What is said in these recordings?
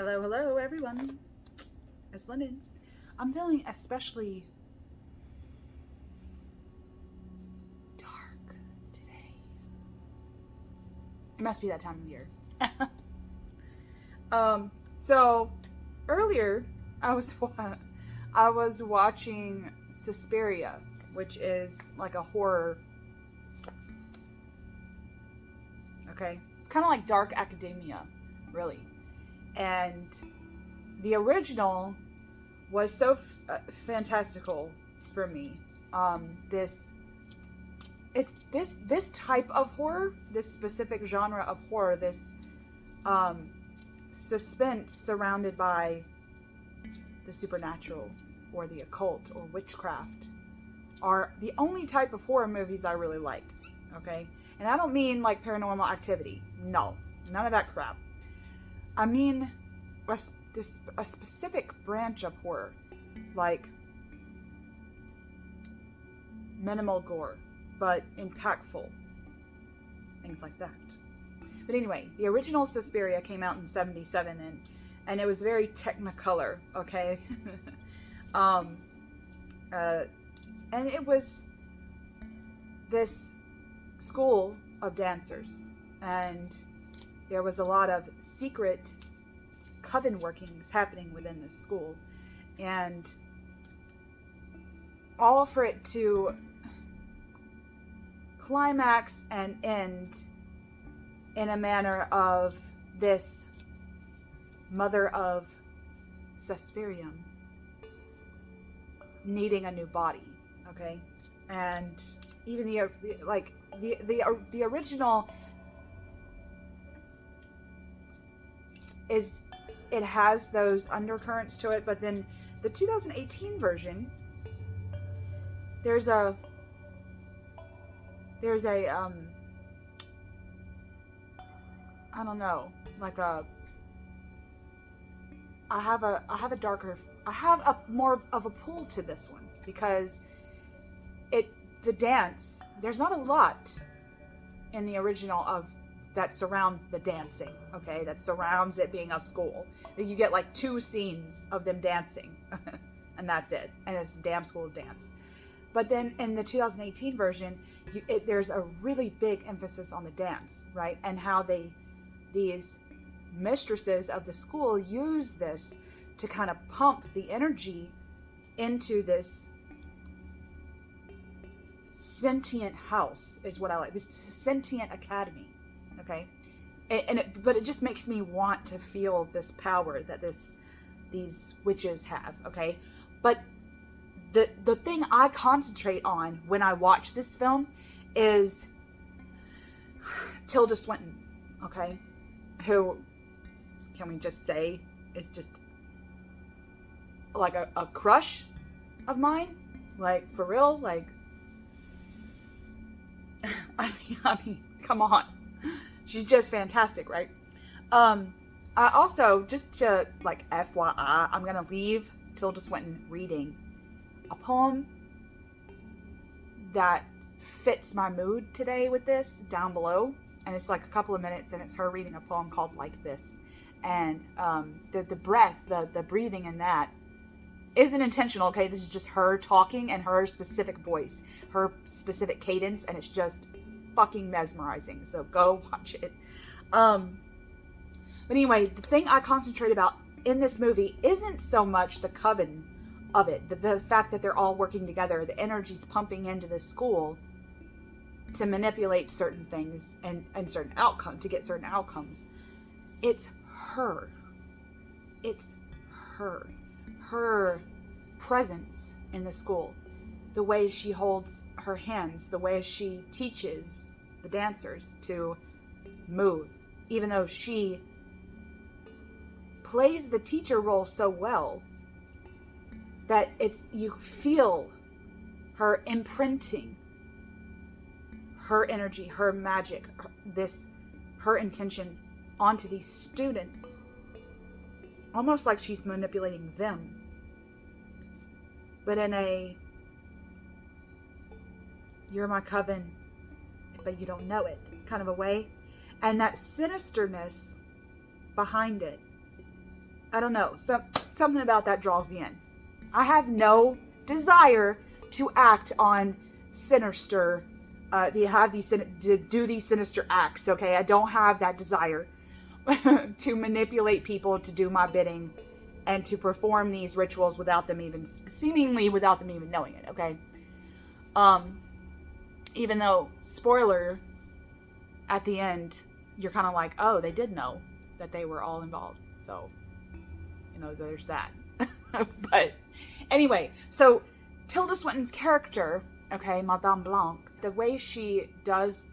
Hello, hello, everyone. It's London. I'm feeling especially dark today. It must be that time of year. So earlier I was watching Suspiria, which is like a horror. Okay, it's kind of like dark academia, really. And the original was so fantastical for me. This type of horror, this specific genre of horror, this suspense surrounded by the supernatural or the occult or witchcraft, are the only type of horror movies I really like. Okay, and I don't mean like Paranormal Activity. No, none of that crap. I mean a specific branch of horror, like minimal gore, but impactful. Things like that. But anyway, the original Suspiria came out in 1977, and it was very Technicolor, okay? And it was this school of dancers, and there was a lot of secret coven workings happening within this school, and all for it to climax and end in a manner of this mother of Suspirium needing a new body, okay? And even the original is, it has those undercurrents to it, but then the 2018 version, there's a I don't know, like I have a more of a pull to this one, because the dance, there's not a lot in the original of that surrounds the dancing, okay? That surrounds it being a school. You get like 2 scenes of them dancing, and that's it. And it's a damn school of dance. But then in the 2018 version, there's a really big emphasis on the dance, right? And how these mistresses of the school use this to kind of pump the energy into this sentient house, is what I like. This sentient academy. Okay, but it just makes me want to feel this power that these witches have. Okay, but the thing I concentrate on when I watch this film is Tilda Swinton. Okay, who, can we just say, is just like a crush of mine, like for real, like I mean, come on. She's just fantastic, right? I also, just to, like, FYI, I'm going to leave Tilda Swinton reading a poem that fits my mood today with this down below. And it's like a couple of minutes, and it's her reading a poem called Like This. And the breath, the breathing in that isn't intentional, okay? This is just her talking and her specific voice, her specific cadence, and it's just fucking mesmerizing. So go watch it. But anyway, the thing I concentrate about in this movie isn't so much the coven of it, the fact that they're all working together, the energy's pumping into the school to manipulate certain things and certain outcome, to get certain outcomes. It's her. It's her. Her presence in the school. The way she holds her hands, the way she teaches the dancers to move, even though she plays the teacher role so well that you feel her imprinting her energy, her magic, her intention onto these students, almost like she's manipulating them, but in a "you're my coven, but you don't know it" kind of a way. And that sinisterness behind it I don't know. Something about that draws me in. I have no desire to act on sinister, to do these sinister acts, okay? I don't have that desire to manipulate people to do my bidding and to perform these rituals without them even knowing it, okay? Even though, spoiler, at the end, you're kind of like, oh, they did know that they were all involved. So, there's that. But anyway, so Tilda Swinton's character, okay, Madame Blanc, the way she does,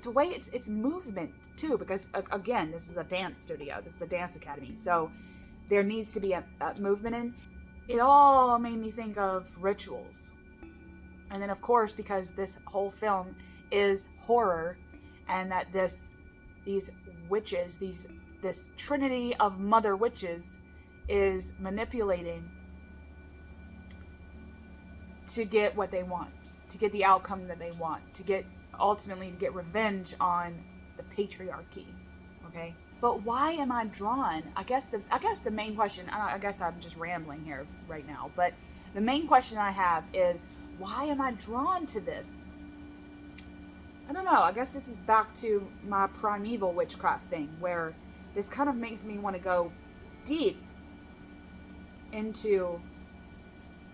the way it's movement too, because again, this is a dance studio, this is a dance academy, so there needs to be a movement in. It all made me think of rituals. And then of course, because this whole film is horror, and that these witches, this trinity of mother witches is manipulating to get what they want, to get the outcome that they want, ultimately to get revenge on the patriarchy, okay? But why am I drawn? I guess the main question, I guess I'm just rambling here right now, but the main question I have is, why am I drawn to this? I don't know, I guess this is back to my primeval witchcraft thing, where this kind of makes me want to go deep into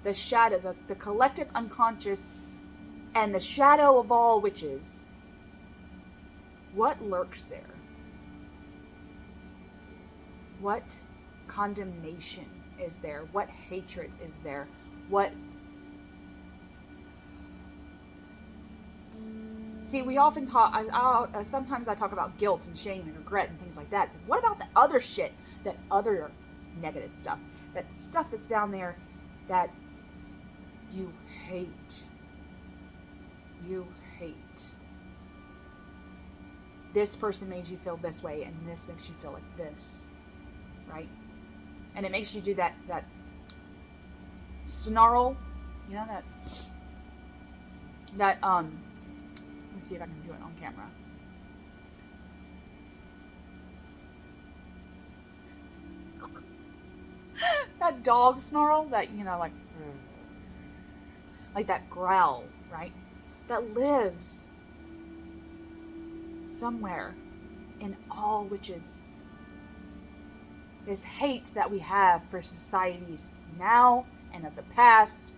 the shadow, the collective unconscious, and the shadow of all witches. What lurks there? What condemnation is there? What hatred is there? See, we often talk, sometimes I talk about guilt and shame and regret and things like that. But what about the other shit, that other negative stuff? That stuff that's down there that you hate. You hate. This person made you feel this way, and this makes you feel like this. Right? And it makes you do that snarl. You know, that let's see if I can do it on camera. That dog snarl, that, like that growl, right? That lives somewhere in all witches. This hate that we have for societies now and of the past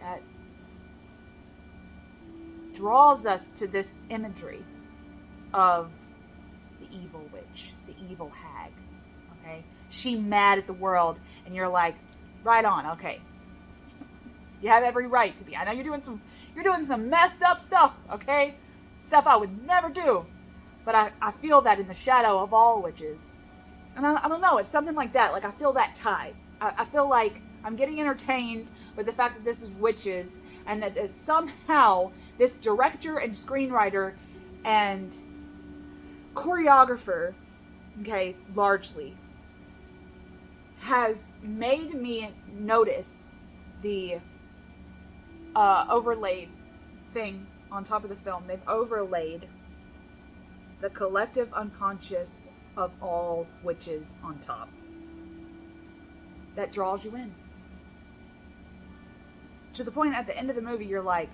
that draws us to this imagery of the evil witch, the evil hag, okay? She mad at the world, and you're like, right on, okay. You have every right to be. I know you're doing some messed up stuff, okay? Stuff I would never do. But I feel that in the shadow of all witches. And I don't know, it's something like that. Like, I feel that tie. I feel like I'm getting entertained with the fact that this is witches, and that somehow this director and screenwriter and choreographer, okay, largely, has made me notice the overlaid thing on top of the film. They've overlaid the collective unconscious of all witches on top. That draws you in. To the point at the end of the movie, you're like,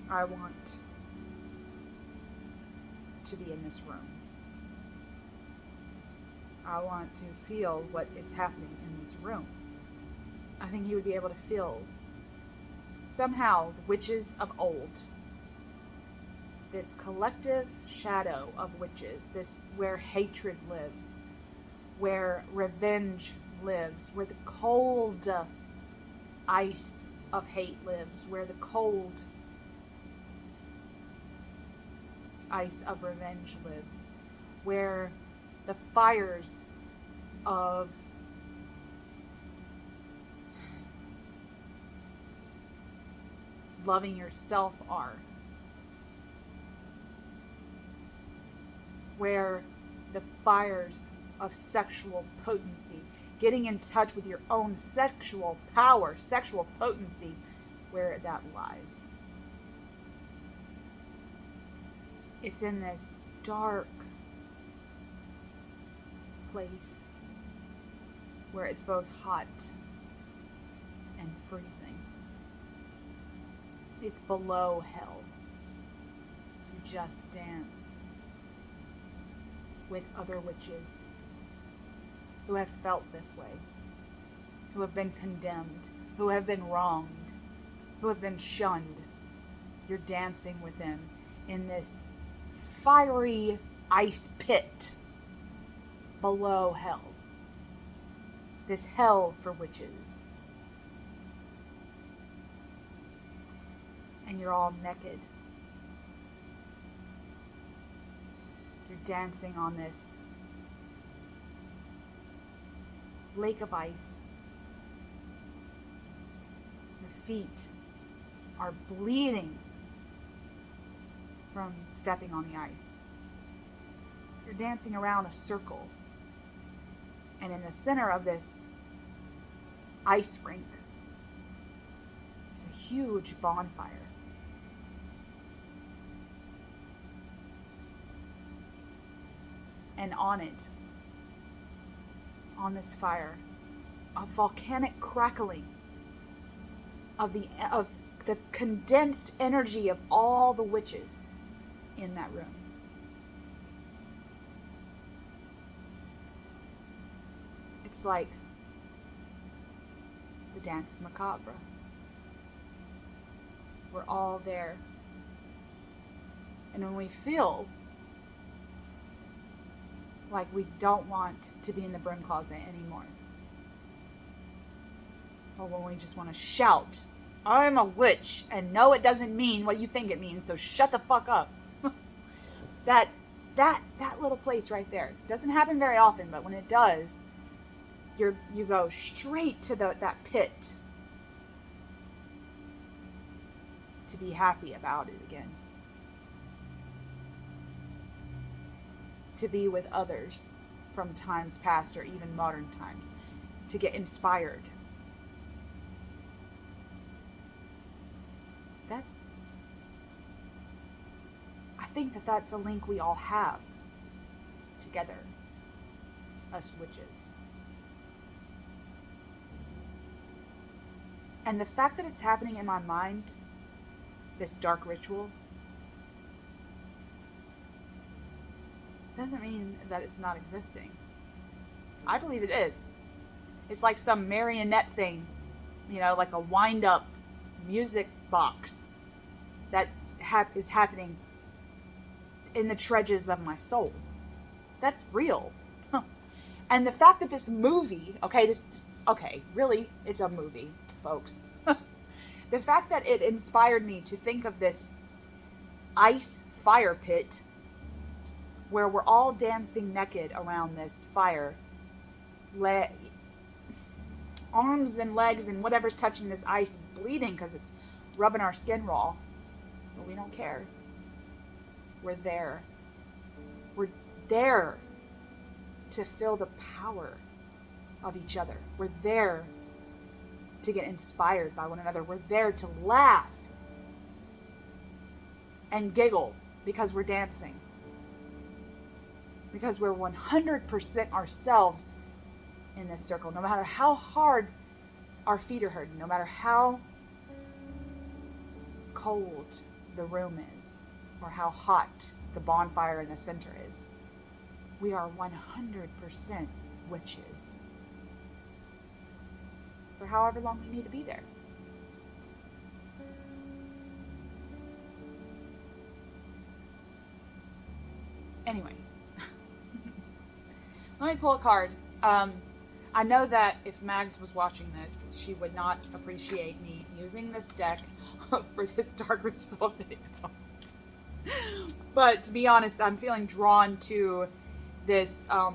I want to be in this room. I want to feel what is happening in this room. I think you would be able to feel somehow the witches of old. This collective shadow of witches, this where hatred lives, where revenge lives, where the cold ice of hate lives, where the cold ice of revenge lives, where the fires of loving yourself are, where the fires of sexual potency, getting in touch with your own sexual power, sexual potency, where that lies. It's in this dark, place where it's both hot and freezing. It's below hell. You just dance with other witches who have felt this way, who have been condemned, who have been wronged, who have been shunned. You're dancing with them in this fiery ice pit below hell. This hell for witches. And you're all naked. You're dancing on this lake of ice. Your feet are bleeding from stepping on the ice. You're dancing around a circle. And in the center of this ice rink is a huge bonfire. And on it, on this fire, a volcanic crackling of the condensed energy of all the witches in that room. It's like the dance macabre. We're all there. And when we feel like we don't want to be in the broom closet anymore, or when we just want to shout, I'm a witch, and no, it doesn't mean what you think it means, so shut the fuck up. that little place right there doesn't happen very often, but when it does, you go straight to that pit to be happy about it again. To be with others from times past or even modern times. To get inspired. I think that's a link we all have together, us witches. And the fact that it's happening in my mind, this dark ritual, doesn't mean that it's not existing. I believe it is. It's like some marionette thing, like a wind-up music box that is happening in the treasures of my soul. That's real. And the fact that this movie, really, it's a movie, folks. The fact that it inspired me to think of this ice fire pit where we're all dancing naked around this fire, arms and legs and whatever's touching this ice is bleeding because it's rubbing our skin raw, but we don't care. We're there. We're there to feel the power of each other. We're there to get inspired by one another. We're there to laugh and giggle because we're dancing. Because we're 100% ourselves in this circle. No matter how hard our feet are hurting, no matter how cold the room is, or how hot the bonfire in the center is, we are 100% witches. For however long we need to be there. Anyway. Let me pull a card. I know that if Mags was watching this, she would not appreciate me using this deck for this dark ritual video. But to be honest, I'm feeling drawn to this. To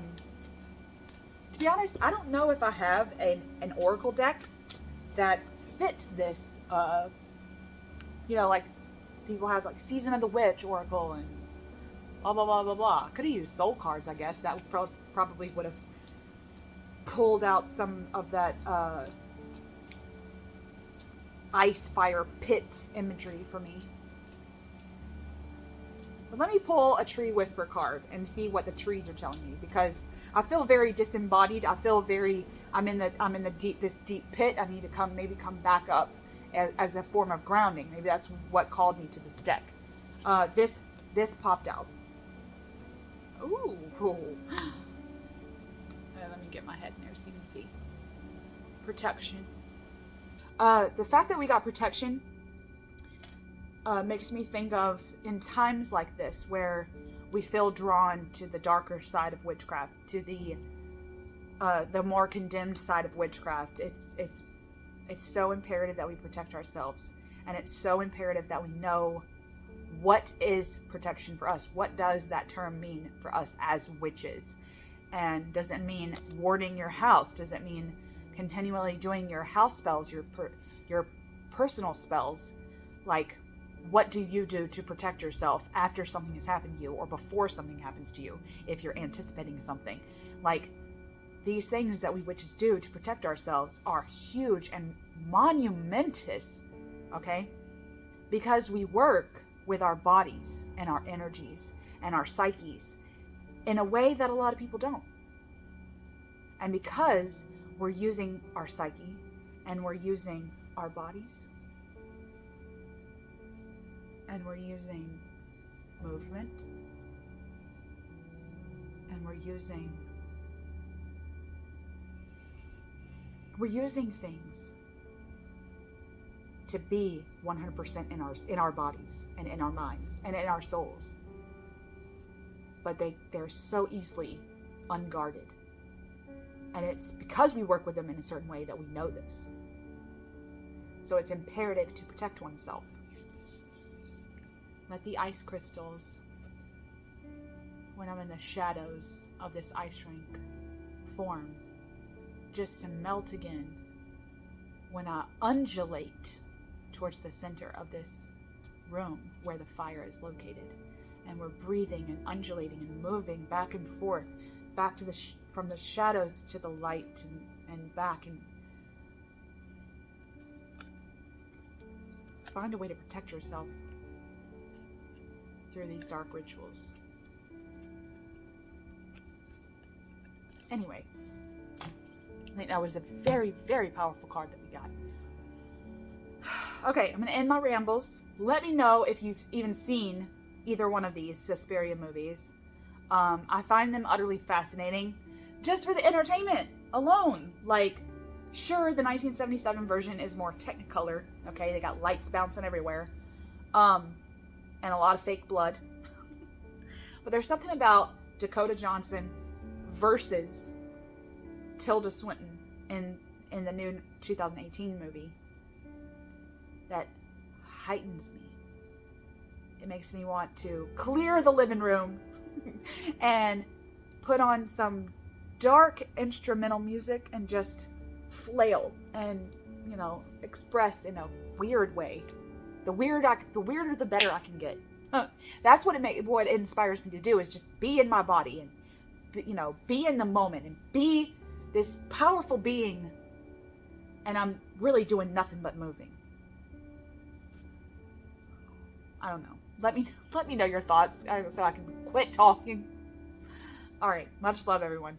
be honest, I don't know if I have an oracle deck that fits this. Like people have like Season of the Witch oracle and blah blah blah blah blah. Could have used soul cards, I guess. That would probably would have pulled out some of that ice fire pit imagery for me. But let me pull a tree whisper card and see what the trees are telling me, because I feel very disembodied. I feel very, I'm in the this deep pit. I need to maybe come back up as a form of grounding. Maybe that's what called me to this deck. This popped out. Ooh. Let me get my head in there so you can see. Protection. The fact that we got protection makes me think of in times like this where we feel drawn to the darker side of witchcraft, to the more condemned side of witchcraft. It's so imperative that we protect ourselves, and it's so imperative that we know what is protection for us. What does that term mean for us as witches? And does it mean warding your house? Does it mean continually doing your house spells, your personal spells? Like, what do you do to protect yourself after something has happened to you, or before something happens to you, if you're anticipating something? Like, these things that we witches do to protect ourselves are huge and monumentous, okay? Because we work with our bodies and our energies and our psyches in a way that a lot of people don't. And because we're using our psyche and we're using our bodies and we're using movement and we're using things to be 100% in our bodies and in our minds and in our souls. But they're so easily unguarded. And it's because we work with them in a certain way that we know this. So it's imperative to protect oneself. Let the ice crystals, when I'm in the shadows of this ice rink, form just to melt again when I undulate towards the center of this room where the fire is located. And we're breathing and undulating and moving back and forth, back to from the shadows to the light and back, and find a way to protect yourself through these dark rituals. Anyway, I think that was a very, very powerful card that we got. Okay, I'm going to end my rambles. Let me know if you've even seen either one of these Suspiria movies. I find them utterly fascinating just for the entertainment alone. Like, sure, the 1977 version is more technicolor. Okay, they got lights bouncing everywhere. And a lot of fake blood. But there's something about Dakota Johnson versus Tilda Swinton in the new 2018 movie that heightens me. It makes me want to clear the living room and put on some dark instrumental music and just flail and, express in a weird way. The weirder the better I can get. That's what what inspires me to do, is just be in my body and, be in the moment and be this powerful being. And I'm really doing nothing but moving. I don't know. Let me know your thoughts so I can quit talking. All right. Much love, everyone.